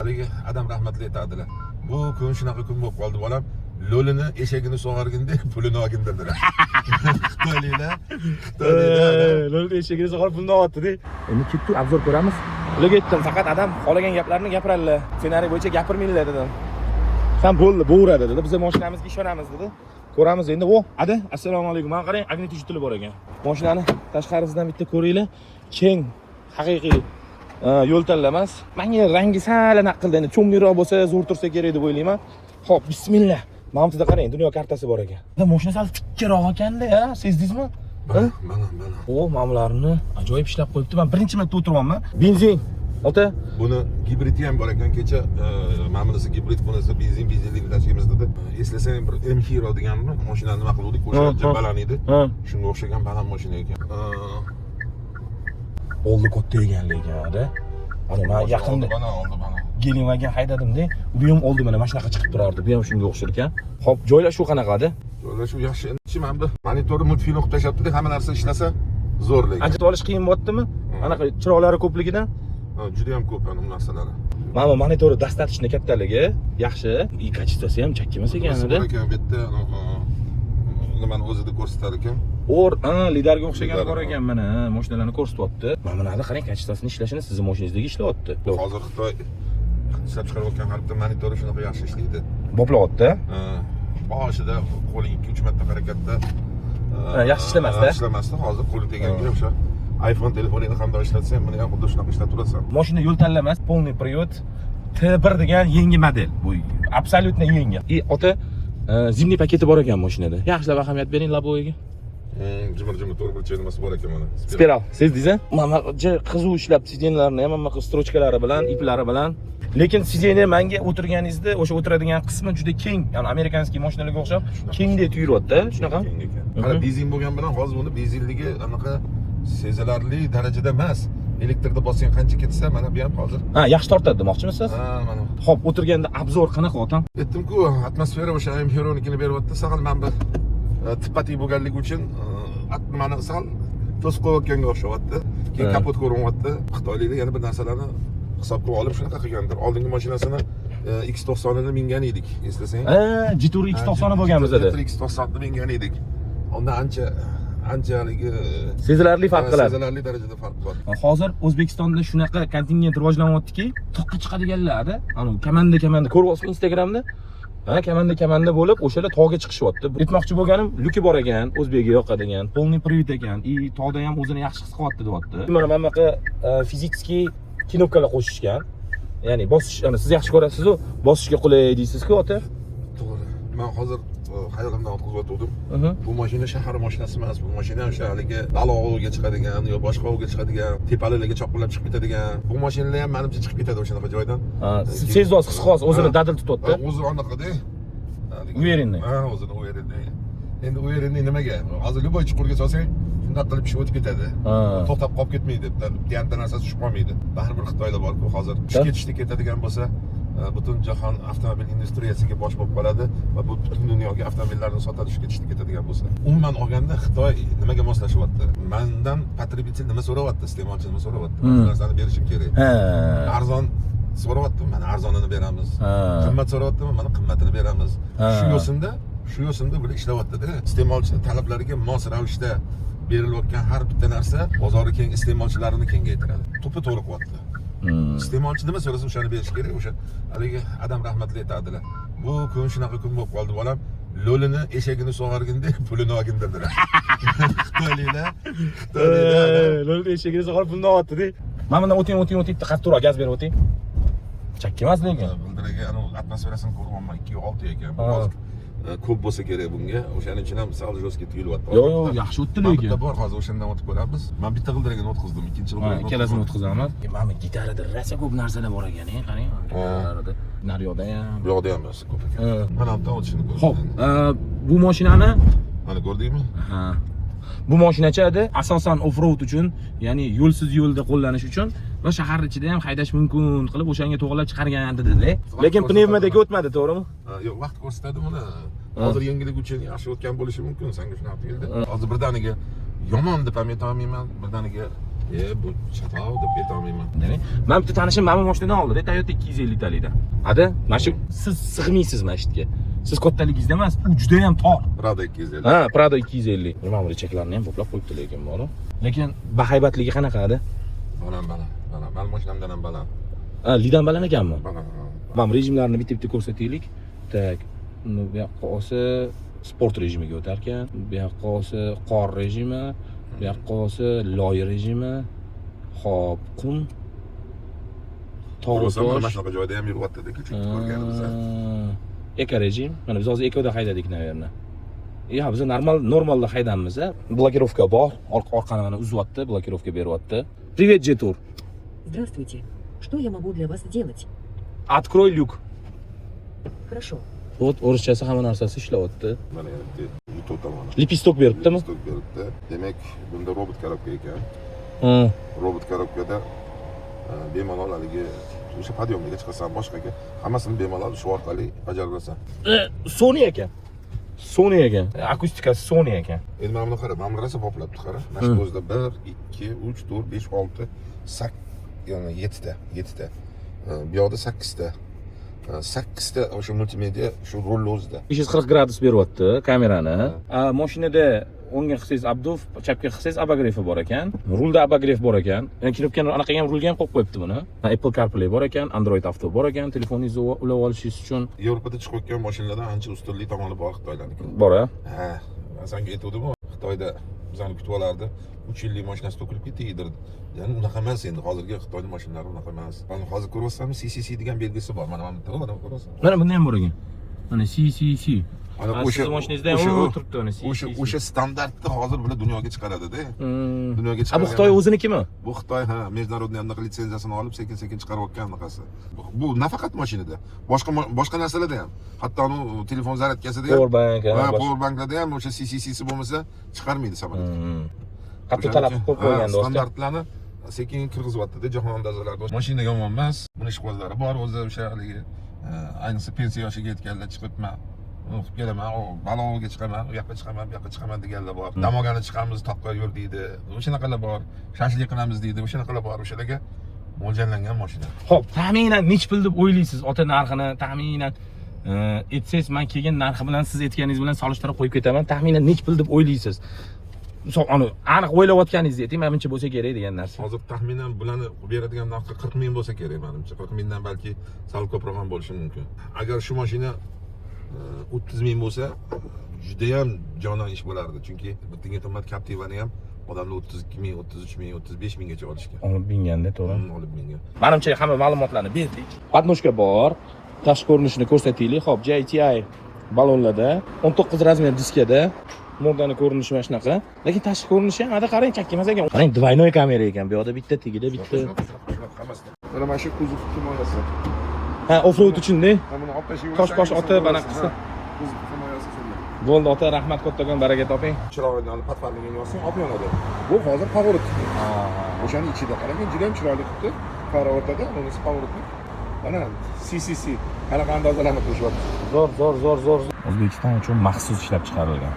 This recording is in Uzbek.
Haligi adam rahmatli aytadilar. Bu kun shunaqa kun bo'lib qoldi bolam. Lo'lini eshagini sog'arganda pulini olgin dedilar. Xitoyliklar. Lo'lini eshagini sog'arib pulni olyapti-da. Endi ketdik, obzor ko'ramiz. Ularga aytdim, faqat adam qolagan gaplarni gapiradilar. Ssenariy bo'yicha gapirmanglar dedim. Sen bo'ldi, bo'veradi dedi. Biz mashinamizga ishonamiz dedi. Ko'ramiz endi. Ada, assalomu alaykum. Mana qarang, agnet tili bor ekan. Mashinani tashqarisidan bitta ko'ringlar. Keng, haqiqiy yo'l tanlamas. Menga rangi sal naqilda, endi cho'mliroq bo'lsa, zo'r tursa kerak deb o'ylayman. Xo'p, bismillah. Mana qarang, dunyo kartasi bor ekan. Mashina sal tikkaroq ekanda, sezdingizmi? Mana. Mana bularni ajoyib ishlab qo'yibdi. Men birinchi marta o'tiryapman. Benzin. Ota, buni gibridi ham bor ekan. Kecha mana bunisi gibrid, bunisi benzinlikni tashlaymiz dedi. Eslasang bir M-Hero deganmi? Mashinani nima qildik? O'sha baland edi. Shunga o'xshagan baland mashina ekan. Oldi katta ekan lekin-da. Ana men yaqinda bana. Gelinvagan haydadim-da. Bu ham oldi mana shunaqa chiqib turardi. Bu ham shunga o'xshar ekan. Xo'p, joylashuv qanaqada? Joylashuv yaxshi. Mana bu monitorni multfilm qilib tashlabdi, hamma narsa ishlasa zo'r lekin. Ajratib olish qiyin bo'ldimi? Anaqa chiroqlari ko'pligidan? Juda ham ko'p ana bu narsalari. Mana bu monitori достаточно kattaligi, yaxshi. И качествоsi ham chakki emas ekan-da. Bor ekan bu yerda nimani o'zida ko'rsatar ekan. Lidarga o'xshagan bor ekan mana, mashinalarni ko'rsatyapti. Mana bunlarni qarang, kachествосini ishlashini sizning mashinangizdagi ishlayapti. Hozir Xitoy ishlab chiqarayotgan har bitta monitori shunaqa yaxshi ishlaydi. Boplayapti. Boshida qo'ling 2-3 marta harakatda yaxshi ishlamasdi. Ishlamasdi. Hozir qo'li teganga o'sha iPhone telefoningni qanday ishlatsa ham buni ham xuddi shunaqa ishlatib turasan. Mashina yo'l tanlamas, полный привод. T1 degan yangi model. Bu absolutно yangi. Ota zimniy paketi bor ekan mashinada. Yaxshilab ahamiyat bering laboyiga. Jimir to'g'ri nimasi bor ekan mana. Spiral. Sezdingiz-a? Mana qizuv ishlab sidinlarni ham hamma strochkalari bilan, iplari bilan. Lekin sideniya menga o'tirganingizda o'sha o'tiradigan qismi juda keng, ya'ni amerikanskiy mashinalarga o'xshab kengdek tuyulyapti, shunaqa. Mana benzin bo'lgan bilan hozir uni benzinligi anaqa sezilarli darajada emas. Elektrda bossang qancha ketsa, mana bu ham hozir. Yaxshi tortadi demoqchimisiz? Mana. Xo'p, o'tirganda obzor qanaqa otam? Aytdim-ku, atmosfera o'sha M-Hero'nikini beryapti. Saqal men bir tipati bo'lganligi uchun mana sal to'sib qo'yayotganga o'xshayapti. Keyin kapot ko'rinyapti. Xitoyliklar yana bir narsalarni hisobga olib shunaqa qilgandir. Oldingi mashinasini X90 ni mingan edik, eslasang. Jitur X90 bo'lgan bizda. Jitur X90 ni mingan edik. Undan anchalik sezilarli farq qiladi. Sezilarli darajada farq bor. Hozir O'zbekistonda shunaqa kontingent rivojlanyaptiki, toqqa chiqadiganlar, ana kamanda ko'ryapsiz Instagramda. Kamanda bo'lib, o'shalar tog'ga chiqishyapti. Aytmoqchi bo'lganim, luki bor ekan, o'zbekga yoqadigan, полный привод ekan, tog'da ham o'zini yaxshi his qilyapti deyapti. Mana bunaqa fizический knopkalar qo'shishgan. Ya'ni bosish, siz yaxshi ko'rasiz-ku, bosishga qulay deysiz-ku, ota. To'g'ri. Men hozir hayolimdan o'tkazib bu mashina shahar mashinasi emas, bu mashina o'sha haligi Dalovoga chiqadigan yo boshqa ovga chiqadigan, tepalarga choqqilab chiqib ketadigan. Bu mashinalar ham menimcha chiqib ketadi o'shanaqa joydan. Sezvos, his-xos o'zini dadil tutyapti. O'zi anaqada. Uverenniy. O'zini uverenniy. Endi uverenniy nimaga? Hozir любой chuqurga solsang, shunday qilib ish o'tib ketadi. To'xtab qolib ketmaydi. Bitta narsasi tushib qolmaydi. Baribir Xitoyda bor-ku, hozir ketishda ketadigan bo'lsa, butun jahon avtomobil industriyasiga bosh bo'lib qoladi va bu butun dunyoga avtomobillarni sotadi ketishda ketadigan bo'lsa. Umuman olganda Xitoy nimaga moslashyapti? Mendan potrебитель nima so'rayapti, iste'molchi nima so'rayapti? Bu narsani berishim kerak. Arzon so'rayapti, mana arzonini beramiz. Qimmat so'rayapti, mana qimmatini beramiz. Shu yo'sinda bular ishlayapti-da. Iste'molchi talablariga mos ravishda berilayotgan har bitta narsa bozori keng iste'molchilarini kengaytiradi. To'g'ri qilyapti. Iste'molchi nima so'rasa o'shani berish kerak. O'sha haligi adam rahmatli aytadilar. Bu kun shunaqa kun bo'lib qoldi bolam. Lo'lini eshagini sog'arganda pulini olgin dedilar. Xitoyliklar. Lo'lini eshagini sog'arib pulni olyapti-da. Mana bundan o'ting qattiq turib gaz berib o'ting. Chakki emas lekin. Bildiraga atmosferasini ko'ryapman 2.6 ekan. Hozir ko'p bo'lsa kerak bunga. O'shaning uchun ham sal jo'sga tuyulyapti. Yo'q, yaxshi o'tdi lekin. Bitta bor, hozir o'shandan o'tib ko'ramiz. Men bitta g'ildiragini o'tkazdim, ikkinchi g'ildiragini ikkalasini o'tkazamiz. Mana gitarada rosa ko'p narsalar bor ekan, qarang. Gitarada, naryoqda ham. Bu yoqda ham narsa ko'p ekan. Mana bundan o'tishini ko'rdim. Xo'p, bu mashinani mana ko'rdingmi? Bu mashinachi asosan off-road uchun, ya'ni yo'lsiz yo'lda qo'llanish uchun va shahar ichida ham haydash mumkin qilib o'shanga to'g'rilab chiqargan dedi. Lekin pnevmadaga o'tmadi, to'g'rimi? Yo'q, vaqt ko'rsatadi buni. Hozir yangilik uchun yaxshi o'tgan bo'lishi mumkin, senga shunaqa tuyuldi. Hozir birdaniga yomon deb ham ayta olmayman, birdaniga Bu chatoq deb aytolmayman. Men bitta tanishim mana bu mashinadan oldi, Toyota 250 talikdan. Ada, mana shu siz sig'maysiz masjidga. Siz kattaligingizda emas, u juda ham tor. Prado 250. Ha, Prado 250. Nima bu cheklarni ham po'plab qo'yibdi lekin buni. Lekin bahaybatligi qanaqa edi? Baland. Men mashinamdan ham baland. Ha, lidan baland ekanmi? Baland. Mana rejimlarni bitta-bitta ko'rsataylik. Tak, bu yoqqa olsa sport rejimiga o'tar ekan, bu yoqqa olsa qor rejimi, bu yoqqa olsa loy rejimi, hop, qum, tog' Mana tosh. shunaqa joyda ham yuryapti-da, ko'chib ko'rganimiz. Eko rejim. Mana biz hozir ekoda haydadik, naverna. Ya, biz normalda haydamiz, a. Blokirovka bor. Orqani mana uzyapti, blokirovka beryapti. Привет, Jetur. Здравствуйте. Что я могу для вас сделать? Открой люк. Хорошо. Вот o'rischasi hamma narsasi ishlayapti. Mana endi YouTube tomoni. Lipistok beribdimi? Lipistok beribdi. Demak, bunda robot korobka ekan. Ha. Robot korobkada bemalol haligi o'sha podyomga chiqasan, boshqaga hammasini bemalol shu orqali bajarasan. Sony ekan. Sony ekan. Akustikasi Sony ekan. Endi mana buni qara, mana bu rosa poplabdi qara. Mana shu o'zida 1, 2, 3, 4, 5, 6, 8, ya'ni 7 ta. Bu yoqda 8 ta. 8 ta o'sha multimedia shu rol o'zida. 340 gradus beryapti kamerani. Mashinada o'ngga qilsangiz abduf, chapga qilsangiz abagrefi bor ekan. Rulda abagrev bor ekan. Yani knopkani anaqa ham rulga ham qo'yib qo'yibdi buni. Apple CarPlay bor ekan, Android Auto bor ekan, telefoningizni ulab olishingiz uchun. Yevropada chiqayotgan mashinalardan ancha ustunlik tomoni bor Xitoylarniki. Bor a? Ha, senga aytuvdim-ku, Xitoyda bizani kutib olardi. 3 yillik mashinasi to'kilib ketdi, yedirdi. Ya'ni unaqa emas endi hozirgi Xitoyning mashinalari unaqa emas. Mana hozir ko'ryapsanmi, CCC degan belgisi bor. Mana bu yerda ko'ryapsan. Mana bunda ham bor ekan. Mana CCC. Ana o'sha mashinangizda ham turibdi mana CCC. O'sha standartni hozir bular dunyoga chiqaradida. Dunyoga Bu chiqaradi. Xitoy o'zinikimi? Bu Xitoy международный anaqa litsenziyasini olib sekin-sekin chiqarayotgan anaqasi. Bu nafaqat mashinada, boshqa narsalarda ham. Hatto uni telefon zaryadkasida ham, Powerbank, powerbanklarda ham o'sha CCC'si bo'lmasa chiqarmaydi samolyot. Qattiq talab qo'yib qo'ygan do'stlar. Standartlarni sekin kirg'izyapti-da jahon andozalarida. Mashina yomon emas, buni ishqibozlari bor o'zi o'sha haligi ayniqsa pensiya yoshiga yetganlar chiqib o'qib kelaman, baloga chiqaman, u yoqqa chiqaman, bu yoqqa chiqaman deganlar bor. Dam olgani chiqamiz, toqqa yur deydi. O'shanaqalar bor. Shashlik qilamiz deydi. O'shanaqalar bor. O'shalarga mo'ljallangan mashina. Xo'p, taxminan nech pul deb o'ylaysiz ota narxini? Taxminan aytsangiz, men kelgan narxi bilan siz aytganingiz bilan solishtirib qo'yib ketaman. Taxminan nech pul deb o'ylaysiz? Uni aniq o'ylayotganingizni ayting, menimcha bo'lsa kerak degan narsa. Hozir taxminan bularni beradigan narxi 40 ming bo'lsa kerak menimcha. 40 mingdan balki sal ko'proq ham bo'lishi mumkin. Agar shu mashina 30 ming bo'lsa, juda ham jonon ish bo'lardi. Chunki bittinga qimmat Captiva'ni ham odamlar 32 ming, 33 ming, 35 minggacha olishgan. Olib binganda, to'g'ri. Olib mingan. Menimcha hamma ma'lumotlarni berdik. Podnoshka bor. Tashqi ko'rinishini ko'rsataylik. Xo'p, JTI balonlarda 19 razmer diskada. Modani ko'rinishi mana shunaqa. Lekin tashqi ko'rinishi ham, ada qarang, chakka emas ekan. Qarang, двойной kamera ekan. Bu yoqda bitta, tegida bitta. Mana shu kuzov himoyasi. Ha, off-road uchun-da. Buni olib tashlab Tosh otib, anaqasi. Kuzov himoyasi shunday. Bo'ldi ota, rahmat kattagon, baraka toping. Chiroyli patfarligini yozsang, olib yonadi. Bu hozir favorit. O'shani ichida qarang, juda ham chiroyli qilibdi. Favoritda, bunisi favorit. Mana CCC qanaqa andozalarni qo'shyapti. Zo'r. O'zbekiston uchun maxsus ishlab chiqarilgan.